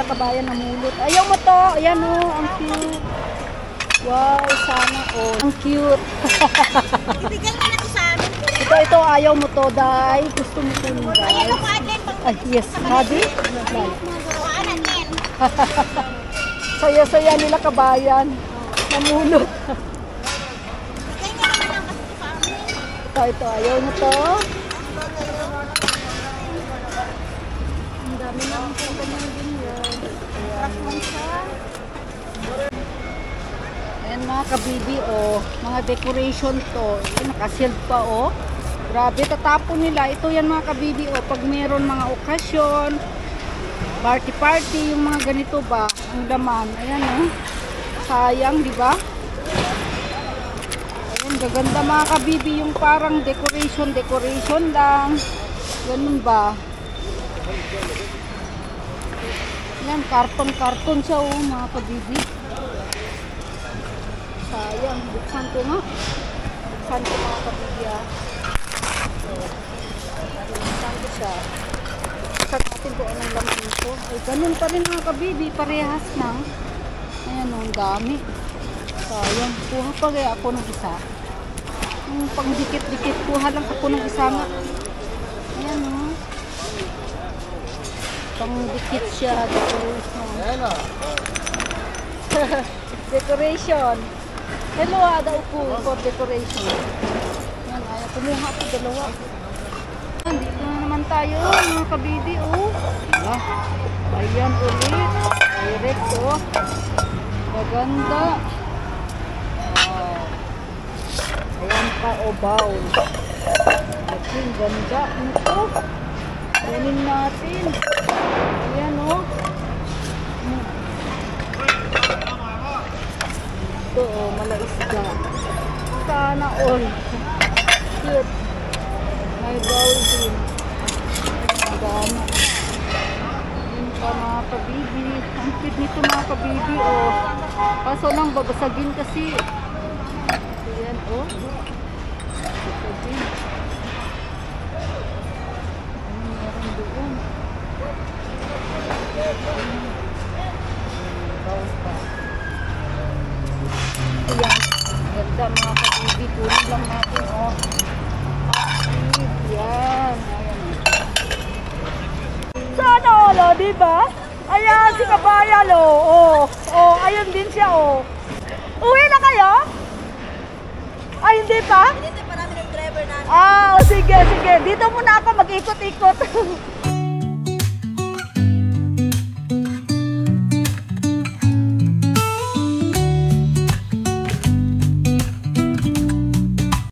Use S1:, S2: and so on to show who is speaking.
S1: nila kabayan na mulot. Ayaw mo to. Ayan o, ang cute. Wow, sana all. Ang cute.
S2: Ibigay mo na ito sa amin.
S1: Ito, ayaw mo to, Day. Gusto mo to mo, Day.
S2: Ayan ako, Adlen.
S1: Ay, yes. Hadi?
S2: Adlen.
S1: Saya-saya nila kabayan. Namulot.
S2: Ibigay nga naman lang kasi sa amin.
S1: Ito, ayaw mo to. Ang dami na ang kanta ng ganyan. Ayan mga kabibi, oh. Mga decoration to. Nakasild pa, oh. Grabe, tatapon nila. Ito yan mga kabibi, oh. Pag meron mga okasyon, party-party, yung mga ganito ba, ang laman. Ayan, oh. Sayang, di ba? Ayan, gaganda mga kabibi, yung parang decoration lang. Ganun ba? Ayan, karton siya, oh, mga kabibi. Sayang, buksan ko nga. Buksan ko mga kabibi, ah. Buksan ko siya. Buksan natin kung anong laman nito. Ay, ganun pa rin mga kabibi, parehas na. Ayan, oh, ang dami. Sayang, kuha pa kaya ako ng isa. Yung pang dikit-dikit, kuha lang ako ng isa nga. Ayan, oh. Pang dikit siya, decoration.
S3: Ayan o.
S1: Decoration. Hello, ada upo for decoration. Ayan, ayaw kumuha po dalawa. Ayan, dito na naman tayo, mga kabibi, oh. Ayan ulit. Direct, oh. Maganda. Ayan pa, oh, bowl. Ayan, ganda. Ito. Kunin natin. Ayan, oh. Ito, oh, malaisda. Sana all. Cute. May bowl din. Ang gana. Ayan pa mga kabibi. Ang cute nito mga kabibi, oh. Kaso lang babasagin kasi. Ayan, oh. Babasagin. Meron doon. Bowl pa. Ayan. Ganda mga kabibi. Kunin lang natin, oh. Active. Yan. Ayan. Sana all, oh, diba? Ayan, si kabayan, oh. Oh. Oh, ayun din siya, oh. Uwi na kayo? Ay, hindi pa?
S2: Dito pa namin yung driver namin.
S1: Ah, sige. Dito muna ako mag-ikot-ikot.